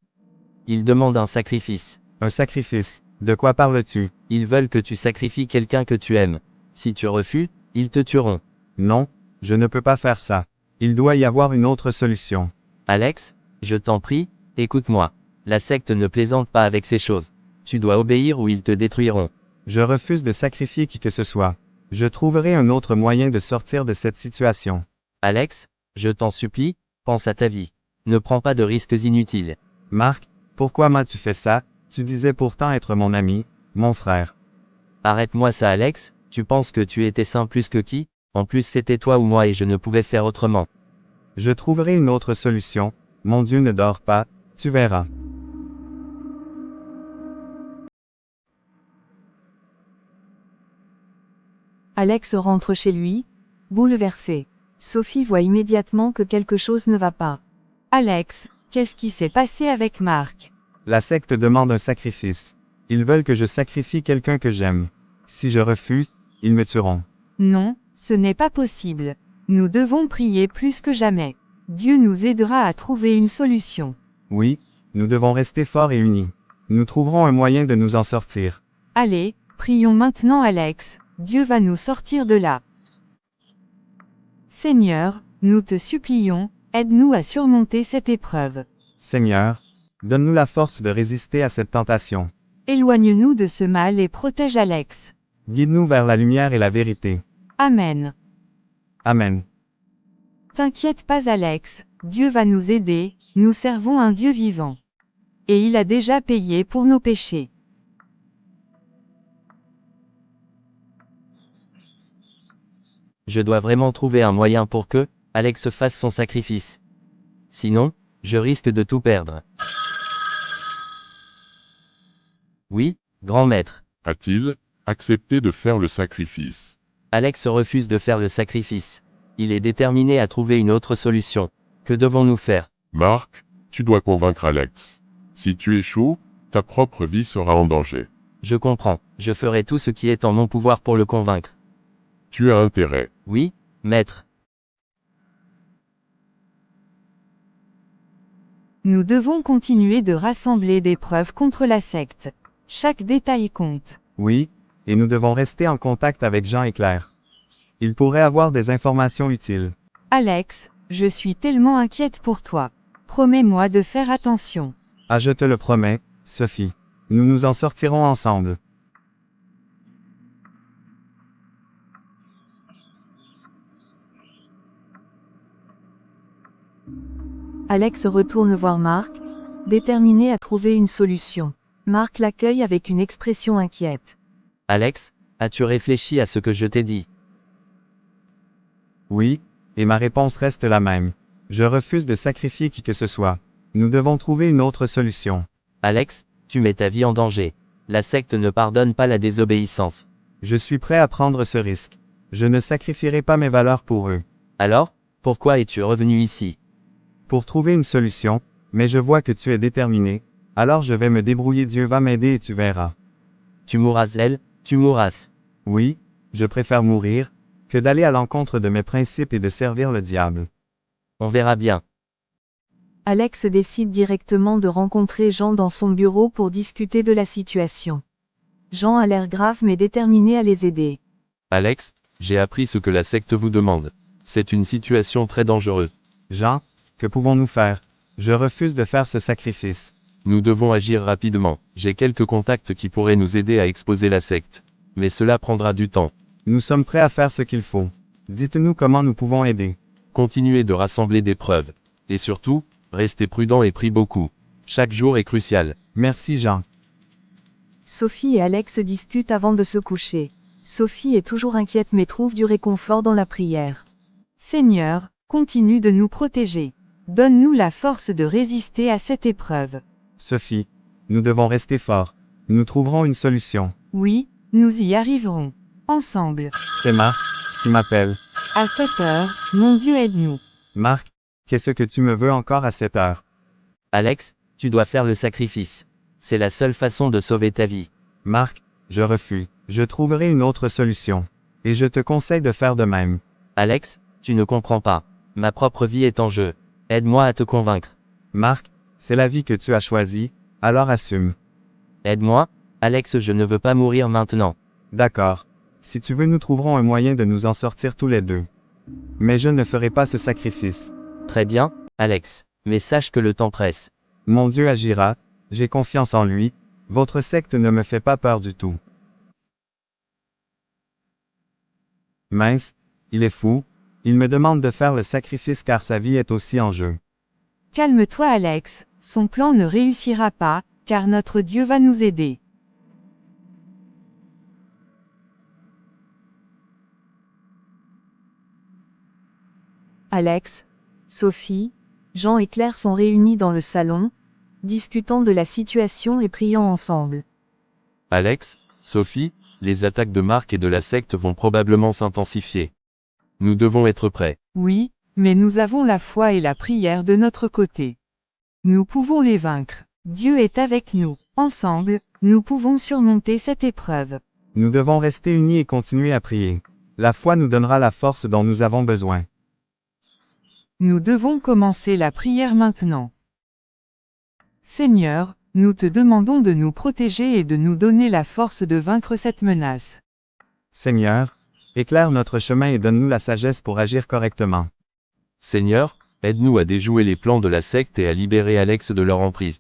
Ils demandent un sacrifice. Un sacrifice? De quoi parles-tu? Ils veulent que tu sacrifies quelqu'un que tu aimes. Si tu refuses, ils te tueront. Non, je ne peux pas faire ça. Il doit y avoir une autre solution. Alex, je t'en prie, écoute-moi. La secte ne plaisante pas avec ces choses. Tu dois obéir ou ils te détruiront. Je refuse de sacrifier qui que ce soit. Je trouverai un autre moyen de sortir de cette situation. Alex, je t'en supplie, pense à ta vie. Ne prends pas de risques inutiles. Marc, pourquoi m'as-tu fait ça? Tu disais pourtant être mon ami, mon frère. Arrête-moi ça Alex, tu penses que tu étais saint plus que qui? En plus c'était toi ou moi et je ne pouvais faire autrement. Je trouverai une autre solution. Mon Dieu ne dort pas, tu verras. Alex rentre chez lui, bouleversé. Sophie voit immédiatement que quelque chose ne va pas. Alex, qu'est-ce qui s'est passé avec Mark? La secte demande un sacrifice. Ils veulent que je sacrifie quelqu'un que j'aime. Si je refuse, ils me tueront. Non, ce n'est pas possible. Nous devons prier plus que jamais. Dieu nous aidera à trouver une solution. Oui, nous devons rester forts et unis. Nous trouverons un moyen de nous en sortir. Allez, prions maintenant Alex, Dieu va nous sortir de là. Seigneur, nous te supplions, aide-nous à surmonter cette épreuve. Seigneur, donne-nous la force de résister à cette tentation. Éloigne-nous de ce mal et protège Alex. Guide-nous vers la lumière et la vérité. Amen. Amen. T'inquiète pas Alex, Dieu va nous aider, nous servons un Dieu vivant. Et il a déjà payé pour nos péchés. Je dois vraiment trouver un moyen pour que Alex fasse son sacrifice. Sinon, je risque de tout perdre. Oui, grand maître. A-t-il accepté de faire le sacrifice? Alex refuse de faire le sacrifice. Il est déterminé à trouver une autre solution. Que devons-nous faire? Mark, tu dois convaincre Alex. Si tu échoues, ta propre vie sera en danger. Je comprends, je ferai tout ce qui est en mon pouvoir pour le convaincre. Tu as intérêt. Oui, maître. Nous devons continuer de rassembler des preuves contre la secte. Chaque détail compte. Oui, et nous devons rester en contact avec Jean et Claire. Ils pourraient avoir des informations utiles. Alex, je suis tellement inquiète pour toi. Promets-moi de faire attention. Ah, je te le promets, Sophie. Nous nous en sortirons ensemble. Alex retourne voir Mark, déterminé à trouver une solution. Mark l'accueille avec une expression inquiète. Alex, as-tu réfléchi à ce que je t'ai dit? Oui, et ma réponse reste la même. Je refuse de sacrifier qui que ce soit. Nous devons trouver une autre solution. Alex, tu mets ta vie en danger. La secte ne pardonne pas la désobéissance. Je suis prêt à prendre ce risque. Je ne sacrifierai pas mes valeurs pour eux. Alors, pourquoi es-tu revenu ici? Pour trouver une solution, mais je vois que tu es déterminé, alors je vais me débrouiller, Dieu va m'aider et tu verras. Tu mourras elle, tu mourras. Oui, je préfère mourir, que d'aller à l'encontre de mes principes et de servir le diable. On verra bien. Alex décide directement de rencontrer Jean dans son bureau pour discuter de la situation. Jean a l'air grave mais déterminé à les aider. Alex, j'ai appris ce que la secte vous demande. C'est une situation très dangereuse. Jean, que pouvons-nous faire? Je refuse de faire ce sacrifice. Nous devons agir rapidement. J'ai quelques contacts qui pourraient nous aider à exposer la secte. Mais cela prendra du temps. Nous sommes prêts à faire ce qu'il faut. Dites-nous comment nous pouvons aider. Continuez de rassembler des preuves. Et surtout, restez prudent et priez beaucoup. Chaque jour est crucial. Merci Jean. Sophie et Alex discutent avant de se coucher. Sophie est toujours inquiète mais trouve du réconfort dans la prière. Seigneur, continue de nous protéger. Donne-nous la force de résister à cette épreuve. Sophie, nous devons rester forts. Nous trouverons une solution. Oui, nous y arriverons. Ensemble. C'est Marc qui m'appelle. À cette heure, mon Dieu aide-nous. Marc, qu'est-ce que tu me veux encore à cette heure? Alex, tu dois faire le sacrifice. C'est la seule façon de sauver ta vie. Marc, je refuse. Je trouverai une autre solution. Et je te conseille de faire de même. Alex, tu ne comprends pas. Ma propre vie est en jeu. Aide-moi à te convaincre. Marc, c'est la vie que tu as choisie, alors assume. Aide-moi, Alex, je ne veux pas mourir maintenant. D'accord. Si tu veux, nous trouverons un moyen de nous en sortir tous les deux. Mais je ne ferai pas ce sacrifice. Très bien, Alex. Mais sache que le temps presse. Mon Dieu agira, j'ai confiance en lui, votre secte ne me fait pas peur du tout. Mince, il est fou, il me demande de faire le sacrifice car sa vie est aussi en jeu. Calme-toi Alex, son plan ne réussira pas, car notre Dieu va nous aider. Alex, Sophie, Jean et Claire sont réunis dans le salon, discutant de la situation et priant ensemble. Alex, Sophie, Les attaques de Marc et de la secte vont probablement s'intensifier. Nous devons être prêts. Oui, mais nous avons la foi et la prière de notre côté. Nous pouvons les vaincre. Dieu est avec nous. Ensemble, nous pouvons surmonter cette épreuve. Nous devons rester unis et continuer à prier. La foi nous donnera la force dont nous avons besoin. Nous devons commencer la prière maintenant. Seigneur, nous te demandons de nous protéger et de nous donner la force de vaincre cette menace. Seigneur, éclaire notre chemin et donne-nous la sagesse pour agir correctement. Seigneur, aide-nous à déjouer les plans de la secte et à libérer Alex de leur emprise.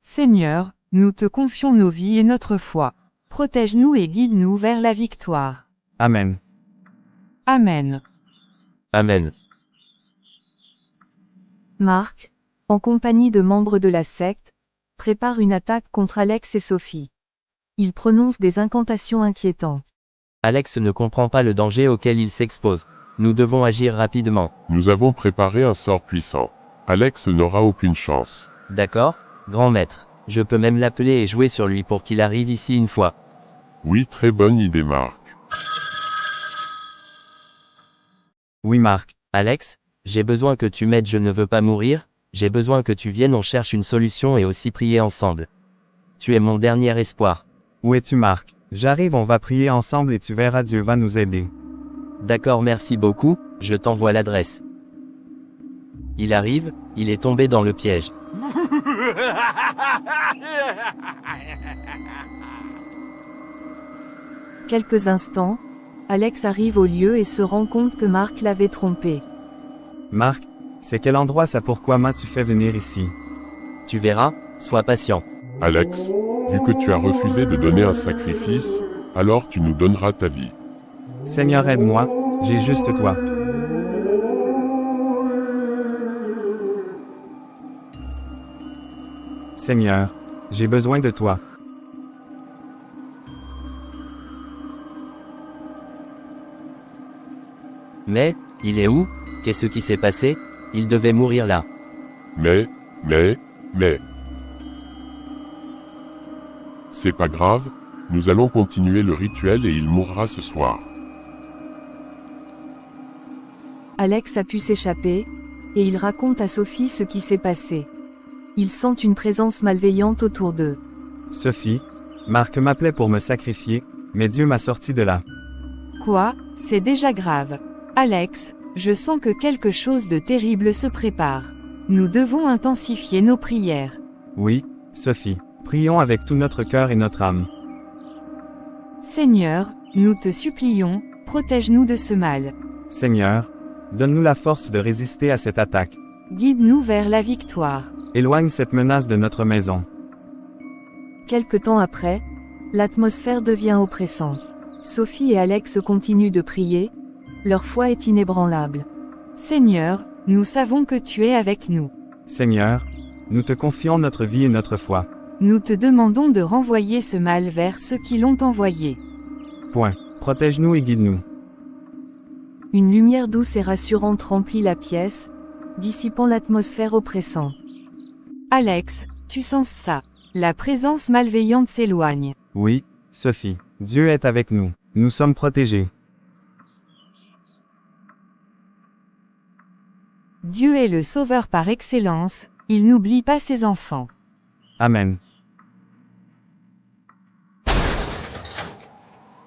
Seigneur, nous te confions nos vies et notre foi. Protège-nous et guide-nous vers la victoire. Amen. Amen. Amen. Marc, en compagnie de membres de la secte, prépare une attaque contre Alex et Sophie. Il prononce des incantations inquiétantes. Alex ne comprend pas le danger auquel il s'expose. Nous devons agir rapidement. Nous avons préparé un sort puissant. Alex n'aura aucune chance. D'accord, grand maître. Je peux même l'appeler et jouer sur lui pour qu'il arrive ici une fois. Oui, très bonne idée, Marc. Oui, Marc. Alex, j'ai besoin que tu m'aides, je ne veux pas mourir, j'ai besoin que tu viennes, on cherche une solution et aussi prier ensemble. Tu es mon dernier espoir. Où es-tu, Marc? J'arrive, on va prier ensemble et tu verras, Dieu va nous aider. D'accord, merci beaucoup, je t'envoie l'adresse. Il arrive, il est tombé dans le piège. Quelques instants, Alex arrive au lieu et se rend compte que Marc l'avait trompé. Marc, c'est quel endroit ça, pourquoi m'as-tu fait venir ici? Tu verras, sois patient. Alex, vu que tu as refusé de donner un sacrifice, alors tu nous donneras ta vie. Seigneur, aide-moi, j'ai juste toi. Seigneur, j'ai besoin de toi. Mais, il est où? Qu'est-ce qui s'est passé? Il devait mourir là. Mais... C'est pas grave, nous allons continuer le rituel et il mourra ce soir. Alex a pu s'échapper, et il raconte à Sophie ce qui s'est passé. Ils sentent une présence malveillante autour d'eux. Sophie, Marc m'appelait pour me sacrifier, mais Dieu m'a sorti de là. Quoi? C'est déjà grave. Alex, je sens que quelque chose de terrible se prépare. Nous devons intensifier nos prières. Oui, Sophie, prions avec tout notre cœur et notre âme. Seigneur, nous te supplions, protège-nous de ce mal. Seigneur, donne-nous la force de résister à cette attaque. Guide-nous vers la victoire. Éloigne cette menace de notre maison. Quelque temps après, l'atmosphère devient oppressante. Sophie et Alex continuent de prier, leur foi est inébranlable. Seigneur, nous savons que tu es avec nous. Seigneur, nous te confions notre vie et notre foi. Nous te demandons de renvoyer ce mal vers ceux qui l'ont envoyé. Point. Protège-nous et guide-nous. Une lumière douce et rassurante remplit la pièce, dissipant l'atmosphère oppressante. Alex, tu sens ça? La présence malveillante s'éloigne. Oui, Sophie, Dieu est avec nous. Nous sommes protégés. Dieu est le sauveur par excellence, il n'oublie pas ses enfants. Amen.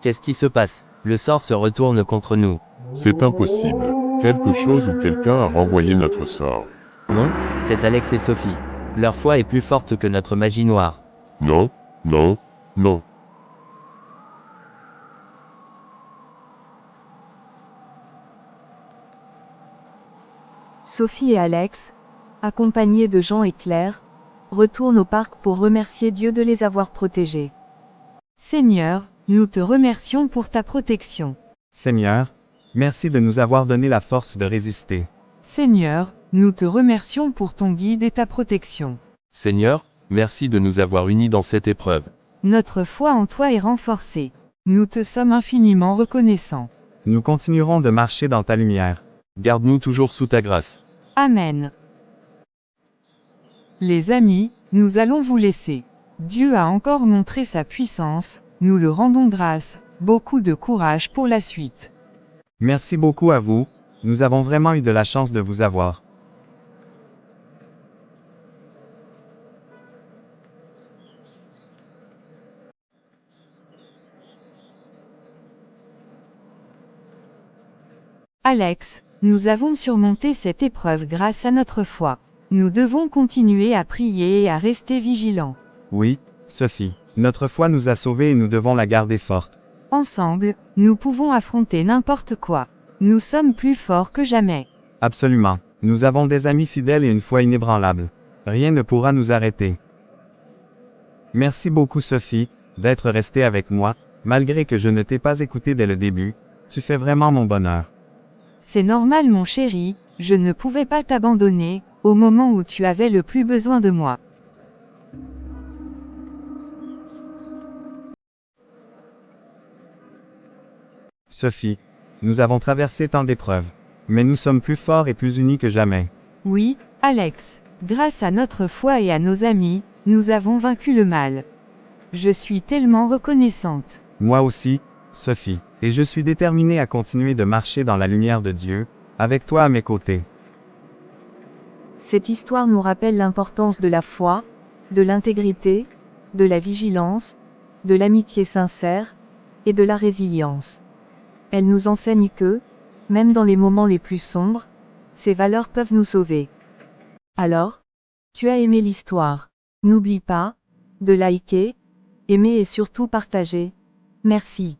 Qu'est-ce qui se passe? Le sort se retourne contre nous. C'est impossible. Quelque chose ou quelqu'un a renvoyé notre sort. Non, c'est Alex et Sophie. Leur foi est plus forte que notre magie noire. Non, non, non. Sophie et Alex, accompagnés de Jean et Claire, retournent au parc pour remercier Dieu de les avoir protégés. Seigneur, nous te remercions pour ta protection. Seigneur, merci de nous avoir donné la force de résister. Seigneur, nous te remercions pour ton guide et ta protection. Seigneur, merci de nous avoir unis dans cette épreuve. Notre foi en toi est renforcée. Nous te sommes infiniment reconnaissants. Nous continuerons de marcher dans ta lumière. Garde-nous toujours sous ta grâce. Amen. Les amis, nous allons vous laisser. Dieu a encore montré sa puissance, Nous le rendons grâce. Beaucoup de courage pour la suite. Merci beaucoup à vous, nous avons vraiment eu de la chance de vous avoir. Alex, nous avons surmonté cette épreuve grâce à notre foi. Nous devons continuer à prier et à rester vigilants. Oui, Sophie, notre foi nous a sauvés et nous devons la garder forte. Ensemble, nous pouvons affronter n'importe quoi. Nous sommes plus forts que jamais. Absolument. Nous avons des amis fidèles et une foi inébranlable. Rien ne pourra nous arrêter. Merci beaucoup Sophie, d'être restée avec moi, malgré que je ne t'ai pas écouté dès le début. Tu fais vraiment mon bonheur. C'est normal mon chéri, je ne pouvais pas t'abandonner, au moment où tu avais le plus besoin de moi. Sophie, nous avons traversé tant d'épreuves. Mais nous sommes plus forts et plus unis que jamais. Oui, Alex, grâce à notre foi et à nos amis, nous avons vaincu le mal. Je suis tellement reconnaissante. Moi aussi, Sophie, et je suis déterminée à continuer de marcher dans la lumière de Dieu, avec toi à mes côtés. Cette histoire nous rappelle l'importance de la foi, de l'intégrité, de la vigilance, de l'amitié sincère, et de la résilience. Elle nous enseigne que, même dans les moments les plus sombres, ces valeurs peuvent nous sauver. Alors, tu as aimé l'histoire. N'oublie pas de liker, aimer et surtout partager. Merci.